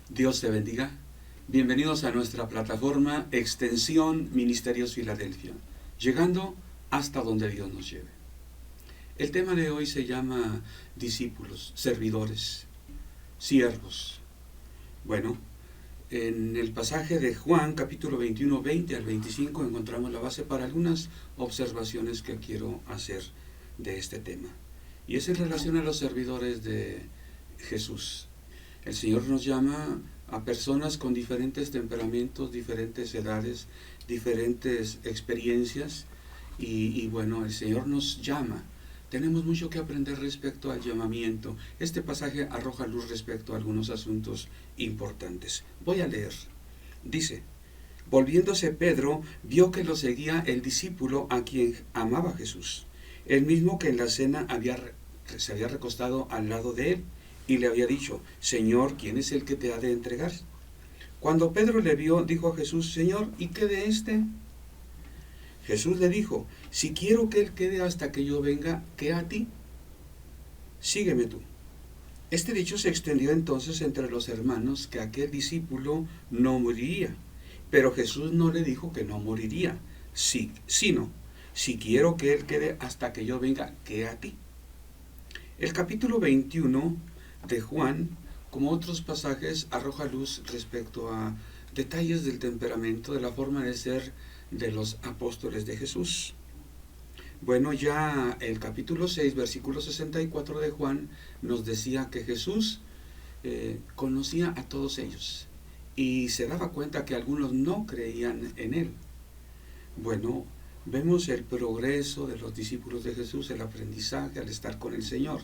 Dios te bendiga. Bienvenidos a nuestra plataforma Extensión Ministerios Filadelfia, llegando hasta donde Dios nos lleve. El tema de hoy se llama discípulos, servidores, siervos. Bueno, en el pasaje de Juan, capítulo 21, 20 al 25, encontramos la base para algunas observaciones que quiero hacer de este tema. Y es en relación a los servidores de Jesús. El Señor nos llama a personas con diferentes temperamentos, diferentes edades, diferentes experiencias y bueno, el Señor nos llama. Tenemos mucho que aprender respecto al llamamiento. Este pasaje arroja luz respecto a algunos asuntos importantes. Voy a leer. Dice: volviéndose Pedro, vio que lo seguía el discípulo a quien amaba Jesús, el mismo que en la cena se había recostado al lado de él, y le había dicho: Señor, ¿quién es el que te ha de entregar? Cuando Pedro le vio, dijo a Jesús: Señor, ¿y qué de éste? Jesús le dijo: si quiero que él quede hasta que yo venga, ¿qué a ti? Sígueme tú. Este dicho se extendió entonces entre los hermanos que aquel discípulo no moriría. Pero Jesús no le dijo que no moriría, sino: si quiero que él quede hasta que yo venga, ¿qué a ti? El capítulo 21 de Juan, como otros pasajes, arroja luz respecto a detalles del temperamento, de la forma de ser de los apóstoles de Jesús. Bueno, ya el capítulo 6, versículo 64 de Juan, nos decía que Jesús conocía a todos ellos y se daba cuenta que algunos no creían en él. Bueno, vemos el progreso de los discípulos de Jesús, el aprendizaje al estar con el Señor.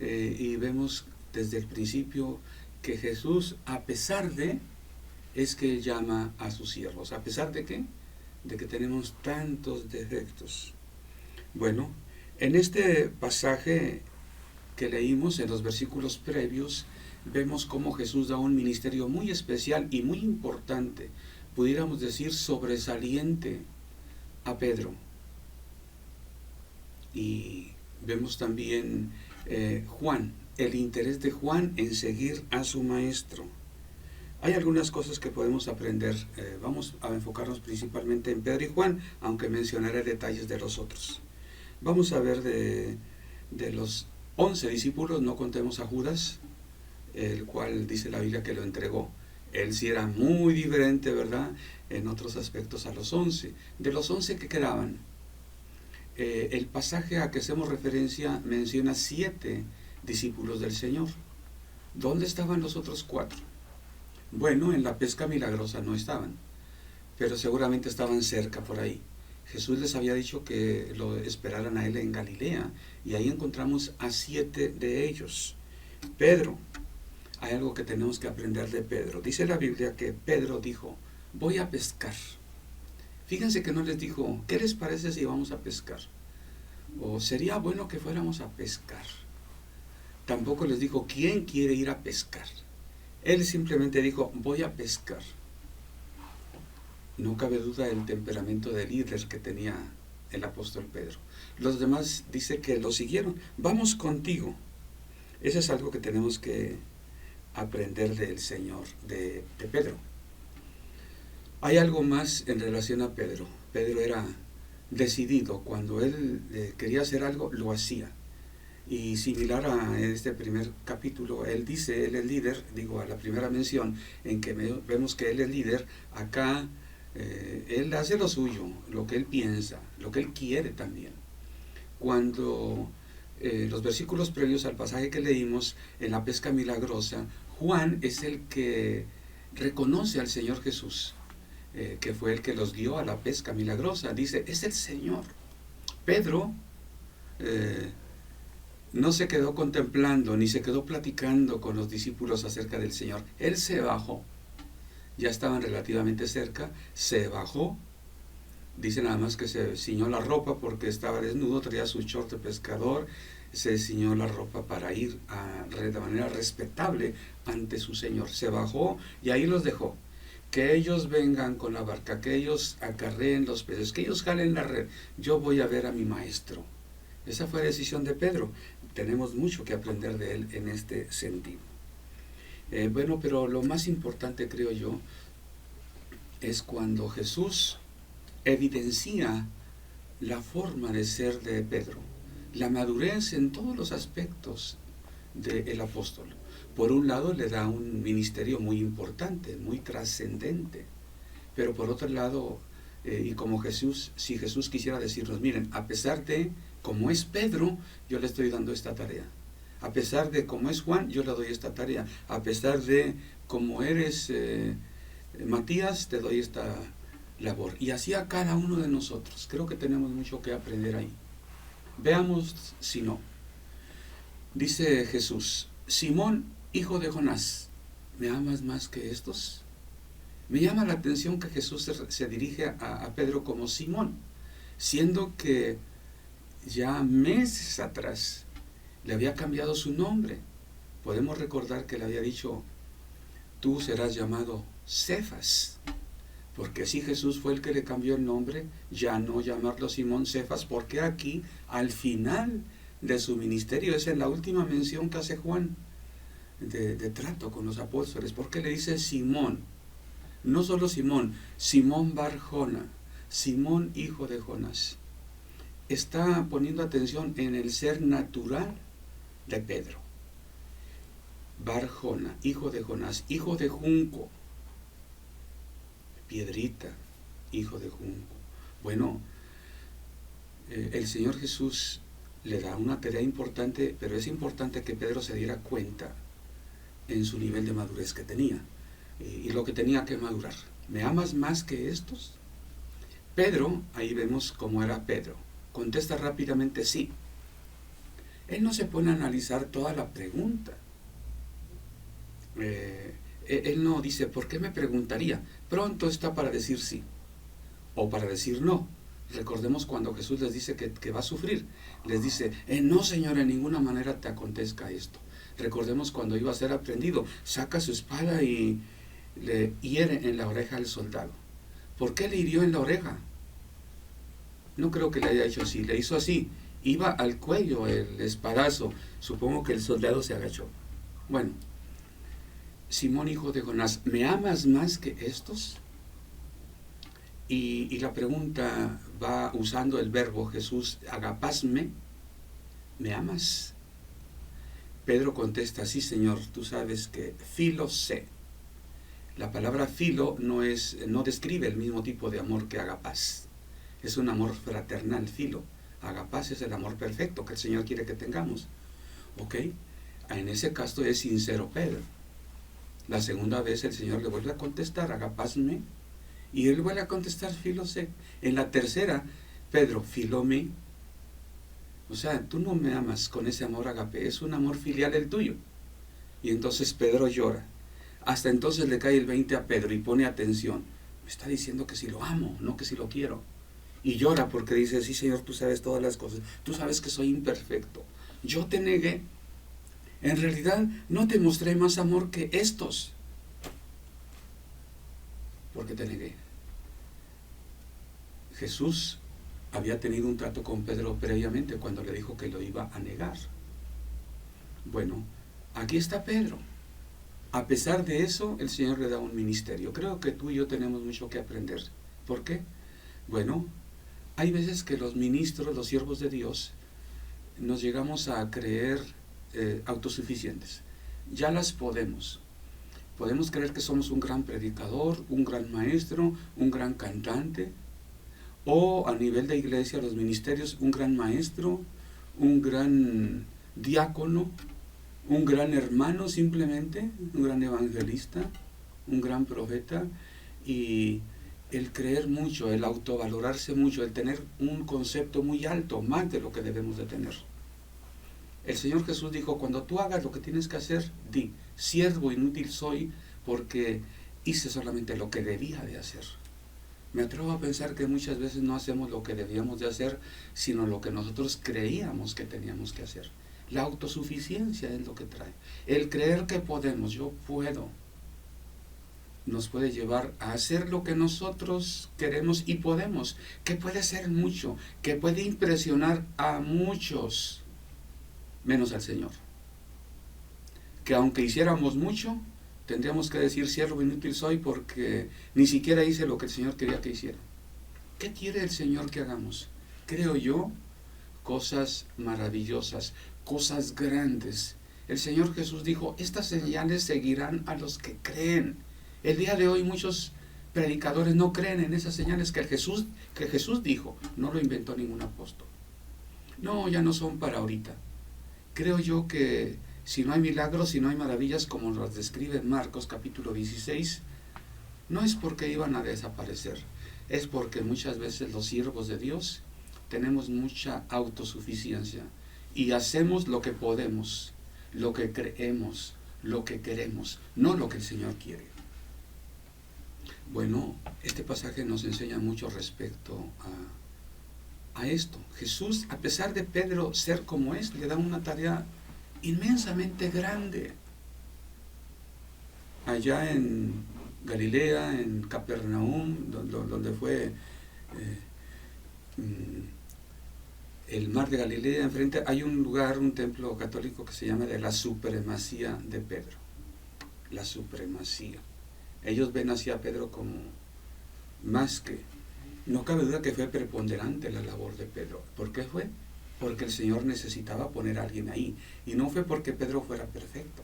Y vemos desde el principio que Jesús, a pesar de, es que Él llama a sus siervos. ¿A pesar de qué? De que tenemos tantos defectos. Bueno, en este pasaje que leímos en los versículos previos, vemos cómo Jesús da un ministerio muy especial y muy importante, pudiéramos decir sobresaliente, a Pedro. Y vemos también Juan, el interés de Juan en seguir a su maestro. Hay algunas cosas que podemos aprender. Vamos a enfocarnos principalmente en Pedro y Juan, aunque mencionaré detalles de los otros. Vamos a ver de los 11 discípulos, no contemos a Judas, el cual dice la Biblia que lo entregó. Él sí era muy diferente, ¿verdad?, en otros aspectos a los 11. De los 11 que quedaban, el pasaje a que hacemos referencia menciona 7 discípulos del Señor. ¿Dónde estaban los otros 4? Bueno, en la pesca milagrosa no estaban, pero seguramente estaban cerca por ahí. Jesús les había dicho que lo esperaran a él en Galilea, y ahí encontramos a 7 de ellos. Pedro, hay algo que tenemos que aprender de Pedro. Dice la Biblia que Pedro dijo: voy a pescar. Fíjense que no les dijo: ¿qué les parece si vamos a pescar? O sería bueno que fuéramos a pescar. Tampoco les dijo: ¿quién quiere ir a pescar? Él simplemente dijo: voy a pescar. No cabe duda del temperamento de líder que tenía el apóstol Pedro. Los demás dice que lo siguieron. Vamos contigo. Eso es algo que tenemos que aprender del Señor, de Pedro. Hay algo más en relación a Pedro. Pedro era decidido. Cuando él quería hacer algo, lo hacía. Y similar a este primer capítulo, él dice: él es líder. Digo, a la primera mención en que vemos que él es líder, acá él hace lo suyo, lo que él piensa, lo que él quiere también. Cuando los versículos previos al pasaje que leímos en la pesca milagrosa, Juan es el que reconoce al Señor Jesús, que fue el que los guió a la pesca milagrosa. Dice: es el Señor. Pedro no se quedó contemplando ni se quedó platicando con los discípulos acerca del Señor. Él se bajó. Ya estaban relativamente cerca, se bajó. Dice nada más que se ciñó la ropa porque estaba desnudo, traía su short de pescador, se ciñó la ropa para ir de manera respetable ante su Señor. Se bajó y ahí los dejó. Que ellos vengan con la barca, que ellos acarreen los peces, que ellos jalen la red. Yo voy a ver a mi maestro. Esa fue decisión de Pedro. Tenemos mucho que aprender de él en este sentido. Bueno, pero lo más importante, creo yo, es cuando Jesús evidencia la forma de ser de Pedro, la madurez en todos los aspectos del apóstol. Por un lado le da un ministerio muy importante, muy trascendente, pero por otro lado, y como Jesús, si Jesús quisiera decirnos, miren, a pesar de como es Pedro, yo le estoy dando esta tarea. A pesar de como es Juan, yo le doy esta tarea. A pesar de como eres Matías, te doy esta labor. Y así a cada uno de nosotros. Creo que tenemos mucho que aprender ahí. Veamos si no. Dice Jesús, Simón, hijo de Jonás, ¿me amas más que estos? Me llama la atención que Jesús se dirige a Pedro como Simón, siendo que ya meses atrás le había cambiado su nombre. Podemos recordar que le había dicho, tú serás llamado Cefas, porque si Jesús fue el que le cambió el nombre, ya no llamarlo Simón Cefas, porque aquí al final de su ministerio, es en la última mención que hace Juan de trato con los apóstoles, porque le dice Simón, no solo Simón, Simón Bar-Jona, Simón hijo de Jonás. Está poniendo atención en el ser natural de Pedro. Bar-Jona, hijo de Jonás, hijo de junco, piedrita, hijo de junco. Bueno, el Señor Jesús le da una tarea importante, pero es importante que Pedro se diera cuenta en su nivel de madurez que tenía y lo que tenía que madurar. ¿Me amas más que estos? Pedro, ahí vemos cómo era Pedro, contesta rápidamente sí. Él no se pone a analizar toda la pregunta. Él no dice, ¿por qué me preguntaría? Pronto está para decir sí o para decir no. Recordemos cuando Jesús les dice que va a sufrir. Les dice, no Señor, en ninguna manera te acontezca esto. Recordemos cuando iba a ser aprendido, saca su espada y le hiere en la oreja al soldado. ¿Por qué le hirió en la oreja? No creo que le haya hecho así, le hizo así. Iba al cuello el espadazo. Supongo que el soldado se agachó. Bueno, Simón hijo de Jonás, ¿me amas más que estos? Y la pregunta va usando el verbo Jesús, agapasme, ¿me amas? Pedro contesta, sí Señor, tú sabes que filo sé. La palabra filo no describe el mismo tipo de amor que agapás. Es un amor fraternal, filo. Agapás es el amor perfecto que el Señor quiere que tengamos. ¿Ok? En ese caso es sincero Pedro. La segunda vez el Señor le vuelve a contestar, agapásme, y él vuelve a contestar, filosé. En la tercera, Pedro, filome. O sea, tú no me amas con ese amor agape, es un amor filial el tuyo. Y entonces Pedro llora. Hasta entonces le cae el 20 a Pedro y pone atención. Me está diciendo que si lo amo, no que si lo quiero. Y llora porque dice, sí Señor, tú sabes todas las cosas. Tú sabes que soy imperfecto. Yo te negué. En realidad no te mostré más amor que estos. Porque te negué. Jesús había tenido un trato con Pedro previamente cuando le dijo que lo iba a negar. Bueno, aquí está Pedro. A pesar de eso, el Señor le da un ministerio. Creo que tú y yo tenemos mucho que aprender. ¿Por qué? Bueno, hay veces que los ministros, los siervos de Dios, nos llegamos a creer autosuficientes. Ya las podemos. Podemos creer que somos un gran predicador, un gran maestro, un gran cantante, o a nivel de iglesia, los ministerios, un gran maestro, un gran diácono, un gran hermano simplemente, un gran evangelista, un gran profeta, y el creer mucho, el autovalorarse mucho, el tener un concepto muy alto, más de lo que debemos de tener. El Señor Jesús dijo, cuando tú hagas lo que tienes que hacer, di, siervo inútil soy, porque hice solamente lo que debía de hacer. Me atrevo a pensar que muchas veces no hacemos lo que debíamos de hacer, sino lo que nosotros creíamos que teníamos que hacer. La autosuficiencia es lo que trae. El creer que podemos, yo puedo, nos puede llevar a hacer lo que nosotros queremos y podemos, que puede ser mucho, que puede impresionar a muchos, menos al Señor. Que aunque hiciéramos mucho, tendríamos que decir siervo inútil soy porque ni siquiera hice lo que el Señor quería que hiciera. ¿Qué quiere el Señor que hagamos? Creo yo, cosas maravillosas, cosas grandes. El Señor Jesús dijo, estas señales seguirán a los que creen. El día de hoy muchos predicadores no creen en esas señales que Jesús dijo, no lo inventó ningún apóstol. No, ya no son para ahorita. Creo yo que si no hay milagros, si no hay maravillas como las describe en Marcos capítulo 16, no es porque iban a desaparecer, es porque muchas veces los siervos de Dios tenemos mucha autosuficiencia y hacemos lo que podemos, lo que creemos, lo que queremos, no lo que el Señor quiere. Bueno, este pasaje nos enseña mucho respecto a esto. Jesús, a pesar de Pedro ser como es, le da una tarea inmensamente grande. Allá en Galilea, en Capernaum, donde fue el mar de Galilea, enfrente hay un lugar, un templo católico que se llama de la supremacía de Pedro. La supremacía. Ellos ven hacia Pedro como más que, no cabe duda que fue preponderante la labor de Pedro. ¿Por qué fue? Porque el Señor necesitaba poner a alguien ahí. Y no fue porque Pedro fuera perfecto.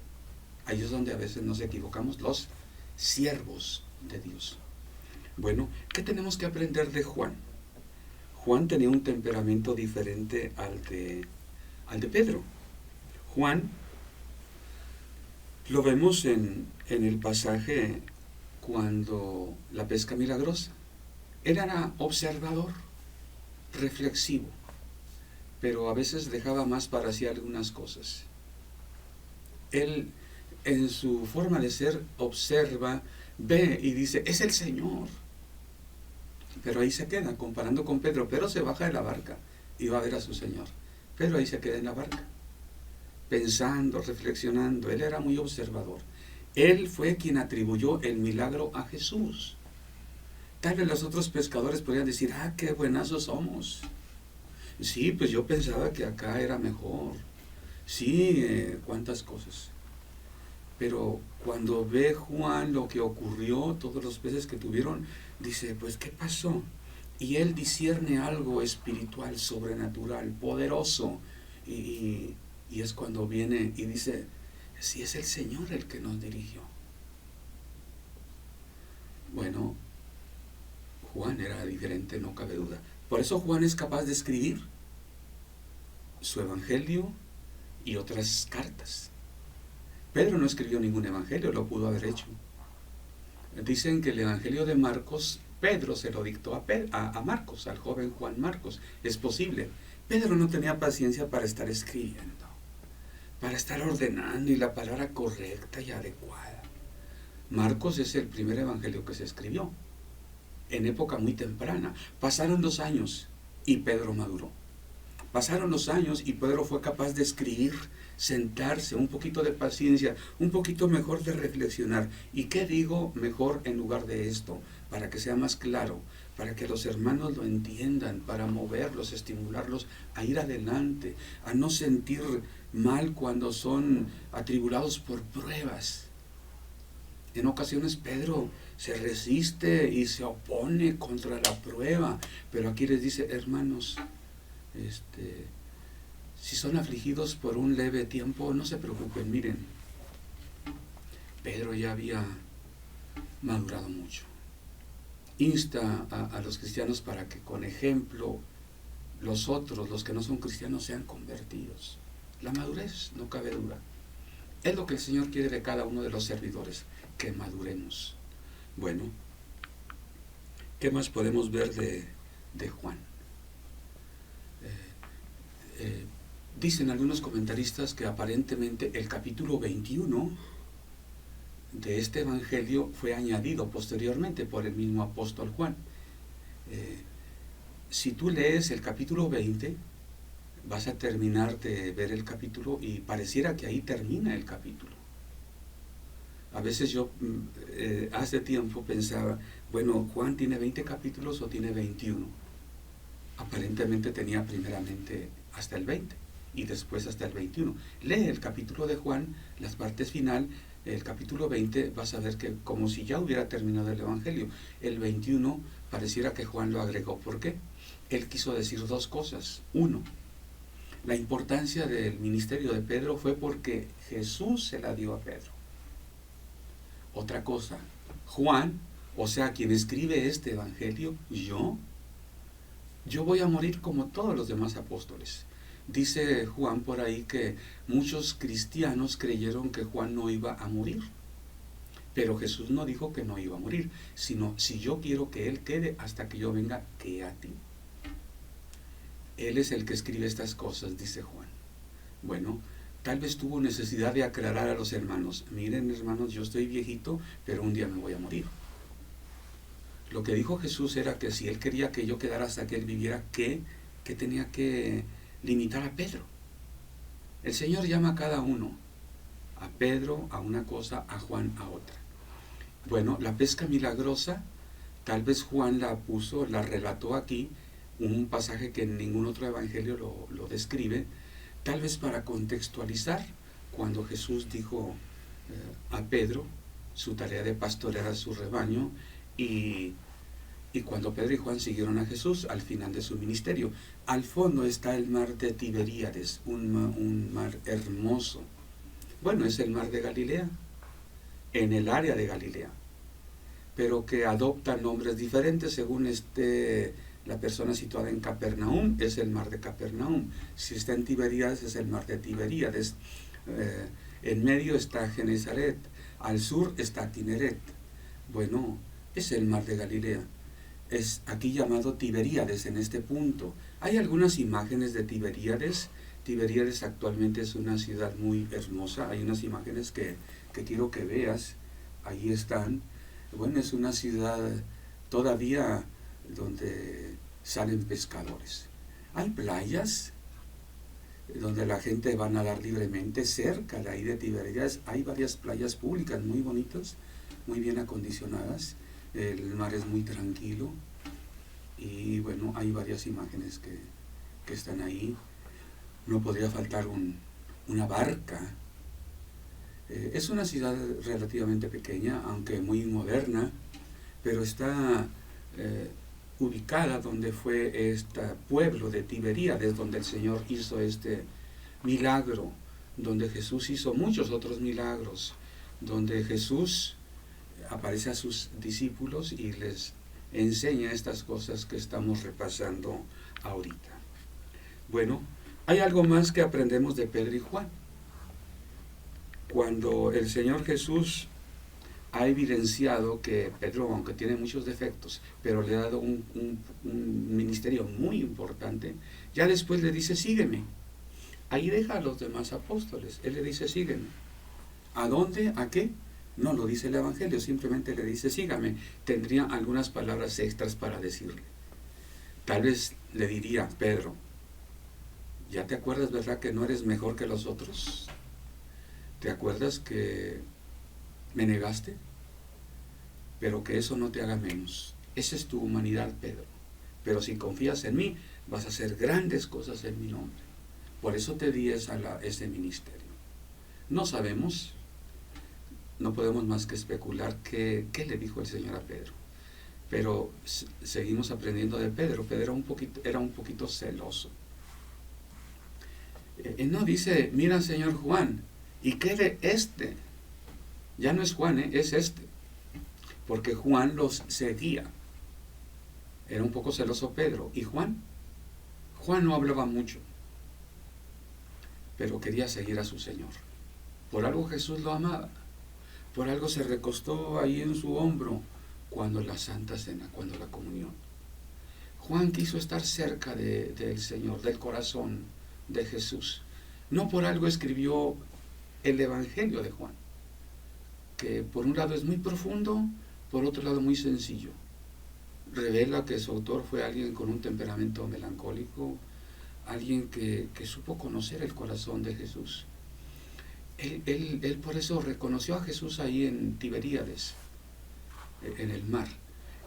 Ahí es donde a veces nos equivocamos los siervos de Dios. Bueno, ¿qué tenemos que aprender de Juan? Juan tenía un temperamento diferente al de Pedro. Juan, lo vemos en el pasaje cuando la pesca milagrosa. Él era observador, reflexivo, pero a veces dejaba más para sí algunas cosas. Él, en su forma de ser, observa, ve y dice, es el Señor. Pero ahí se queda, comparando con Pedro. Pedro se baja de la barca y va a ver a su Señor. Pedro ahí se queda en la barca, pensando, reflexionando. Él era muy observador. Él fue quien atribuyó el milagro a Jesús. Tal vez los otros pescadores podrían decir, qué buenazos somos. Sí, pues yo pensaba que acá era mejor. Sí, cuántas cosas. Pero cuando ve Juan lo que ocurrió, todos los peces que tuvieron, dice, pues ¿qué pasó? Y él discierne algo espiritual, sobrenatural, poderoso. Y es cuando viene y dice, sí, es el Señor el que nos dirigió. Bueno, Juan era diferente, no cabe duda. Por eso Juan es capaz de escribir su evangelio y otras cartas. Pedro no escribió ningún evangelio, lo pudo haber hecho. Dicen que el evangelio de Marcos, Pedro se lo dictó a Marcos, al joven Juan Marcos. Es posible. Pedro no tenía paciencia para estar escribiendo, para estar ordenando y la palabra correcta y adecuada. Marcos es el primer evangelio que se escribió, en época muy temprana. Pasaron 2 años y Pedro maduró. Pasaron los años y Pedro fue capaz de escribir, sentarse, un poquito de paciencia, un poquito mejor de reflexionar. ¿Y qué digo mejor en lugar de esto? Para que sea más claro, para que los hermanos lo entiendan, para moverlos, estimularlos a ir adelante, a no sentir mal cuando son atribulados por pruebas. En ocasiones Pedro se resiste y se opone contra la prueba, pero aquí les dice, hermanos, si son afligidos por un leve tiempo, no se preocupen. Miren, Pedro ya había madurado mucho. Insta a los cristianos para que con ejemplo los otros, los que no son cristianos, sean convertidos. La madurez, no cabe duda, es lo que el Señor quiere de cada uno de los servidores, que maduremos. Bueno, ¿qué más podemos ver de Juan? Dicen algunos comentaristas que aparentemente el capítulo 21 de este evangelio fue añadido posteriormente por el mismo apóstol Juan. Si tú lees el capítulo 20, vas a terminar de ver el capítulo y pareciera que ahí termina el capítulo. A veces yo hace tiempo pensaba, bueno, ¿Juan tiene 20 capítulos o tiene 21? Aparentemente tenía primeramente hasta el 20 y después hasta el 21. Lee el capítulo de Juan, las partes final, el capítulo 20, vas a ver que como si ya hubiera terminado el Evangelio. El 21 pareciera que Juan lo agregó. ¿Por qué? Él quiso decir dos cosas. Uno, la importancia del ministerio de Pedro fue porque Jesús se la dio a Pedro. Otra cosa, Juan, o sea, quien escribe este Evangelio, yo voy a morir como todos los demás apóstoles. Dice Juan por ahí que muchos cristianos creyeron que Juan no iba a morir. Pero Jesús no dijo que no iba a morir, sino si yo quiero que Él quede hasta que yo venga, quédate. Él es el que escribe estas cosas, dice Juan. Bueno, tal vez tuvo necesidad de aclarar a los hermanos. Miren, hermanos, yo estoy viejito, pero un día me voy a morir. Lo que dijo Jesús era que si Él quería que yo quedara hasta que Él viviera, que tenía que limitar a Pedro. El Señor llama a cada uno, a Pedro a una cosa, a Juan a otra. Bueno, la pesca milagrosa, tal vez Juan la relató aquí, un pasaje que en ningún otro evangelio lo describe, tal vez para contextualizar cuando Jesús dijo a Pedro su tarea de pastorear a su rebaño y cuando Pedro y Juan siguieron a Jesús al final de su ministerio. Al fondo está el mar de Tiberíades, un mar hermoso. Bueno, es el mar de Galilea, en el área de Galilea, pero que adopta nombres diferentes según la persona situada en Capernaum, es el mar de Capernaum. Si está en Tiberíades, es el mar de Tiberíades. En medio está Genesaret, al sur está Tineret. Bueno, es el mar de Galilea. Es aquí llamado Tiberíades en este punto. Hay algunas imágenes de Tiberíades. Tiberíades actualmente es una ciudad muy hermosa. Hay unas imágenes que quiero que veas. Ahí están. Bueno, es una ciudad todavía donde salen pescadores. Hay playas donde la gente va a nadar libremente. Cerca de ahí de Tiberíades hay varias playas públicas muy bonitas, muy bien acondicionadas. El mar es muy tranquilo y bueno, hay varias imágenes que están ahí. No podría faltar una barca. Es una ciudad relativamente pequeña, aunque muy moderna, pero está ubicada donde fue este pueblo de Tiberíades, donde el Señor hizo este milagro, donde Jesús hizo muchos otros milagros, donde Jesús aparece a sus discípulos y les enseña estas cosas que estamos repasando ahorita. Bueno, hay algo más que aprendemos de Pedro y Juan. Cuando el Señor Jesús ha evidenciado que Pedro, aunque tiene muchos defectos, pero le ha dado un ministerio muy importante, ya después le dice, sígueme. Ahí deja a los demás apóstoles. Él le dice, sígueme. ¿A dónde? ¿A qué? No lo dice el Evangelio, simplemente le dice, sígame. Tendría algunas palabras extras para decirle. Tal vez le diría, Pedro, ¿ya te acuerdas, verdad, que no eres mejor que los otros? ¿Te acuerdas que me negaste? Pero que eso no te haga menos. Esa es tu humanidad, Pedro. Pero si confías en mí, vas a hacer grandes cosas en mi nombre. Por eso te di ese ministerio. No sabemos, no podemos más que especular qué le dijo el Señor a Pedro. Pero seguimos aprendiendo de Pedro. Pedro era un poquito celoso. No dice, mira, Señor Juan, ¿y qué de este? Ya no es Juan, es este. Porque Juan los seguía. Era un poco celoso Pedro. ¿Y Juan? Juan no hablaba mucho, pero quería seguir a su Señor. Por algo Jesús lo amaba. Por algo se recostó ahí en su hombro cuando la Santa Cena, cuando la comunión. Juan quiso estar cerca del Señor, del corazón de Jesús. No por algo escribió el Evangelio de Juan, que por un lado es muy profundo, por otro lado muy sencillo. Revela que su autor fue alguien con un temperamento melancólico, alguien que supo conocer el corazón de Jesús. Él por eso reconoció a Jesús ahí en Tiberíades, en el mar.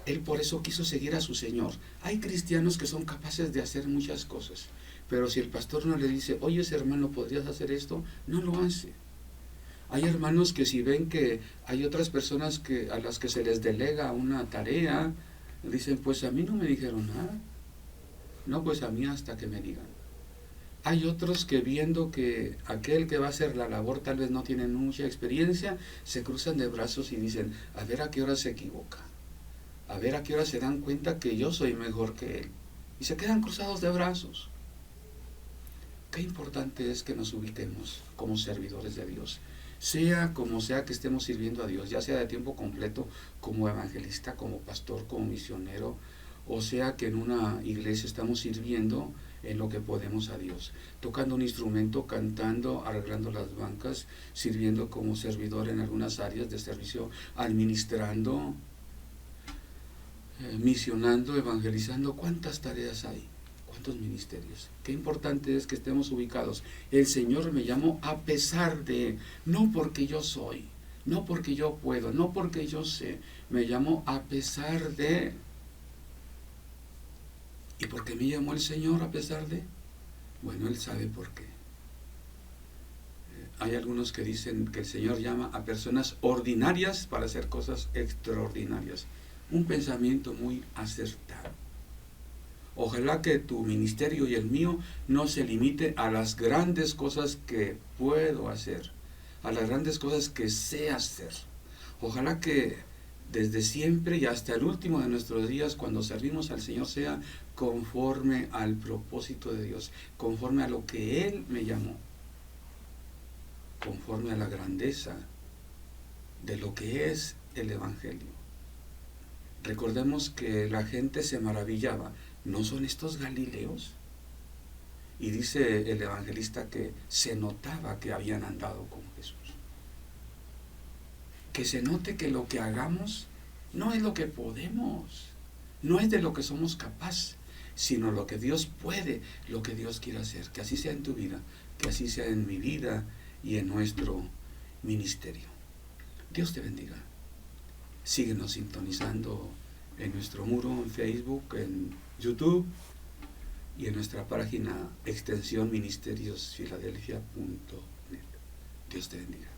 Él por eso quiso seguir a su Señor. Hay cristianos que son capaces de hacer muchas cosas, pero si el pastor no le dice, oye, ese hermano, ¿podrías hacer esto? No lo hace. Hay hermanos que si ven que hay otras personas a las que se les delega una tarea, dicen, pues a mí no me dijeron nada. No, pues a mí hasta que me digan. Hay otros que viendo que aquel que va a hacer la labor tal vez no tiene mucha experiencia, se cruzan de brazos y dicen, a ver a qué hora se equivoca, a ver a qué hora se dan cuenta que yo soy mejor que él. Y se quedan cruzados de brazos. Qué importante es que nos ubiquemos como servidores de Dios. Sea como sea que estemos sirviendo a Dios, ya sea de tiempo completo, como evangelista, como pastor, como misionero, o sea que en una iglesia estamos sirviendo en lo que podemos a Dios, tocando un instrumento, cantando, arreglando las bancas, sirviendo como servidor en algunas áreas de servicio, administrando, misionando, evangelizando. ¿Cuántas tareas hay? ¿Cuántos ministerios? Qué importante es que estemos ubicados. El Señor me llamó a pesar de, no porque yo soy, no porque yo puedo, no porque yo sé, me llamó a pesar de. ¿Y por qué me llamó el Señor a pesar de? Bueno, Él sabe por qué. Hay algunos que dicen que el Señor llama a personas ordinarias para hacer cosas extraordinarias. Un pensamiento muy acertado. Ojalá que tu ministerio y el mío no se limite a las grandes cosas que puedo hacer, a las grandes cosas que sé hacer. Ojalá que desde siempre y hasta el último de nuestros días, cuando servimos al Señor, sea conforme al propósito de Dios, conforme a lo que Él me llamó, conforme a la grandeza de lo que es el Evangelio. Recordemos que la gente se maravillaba. ¿No son estos Galileos? Y dice el evangelista que se notaba que habían andado con Jesús. Que se note que lo que hagamos no es lo que podemos, no es de lo que somos capaces, sino lo que Dios puede, lo que Dios quiere hacer. Que así sea en tu vida, que así sea en mi vida y en nuestro ministerio. Dios te bendiga. Síguenos sintonizando en nuestro muro en Facebook, en YouTube y en nuestra página extensión ministeriosfiladelfia.net. Dios te bendiga.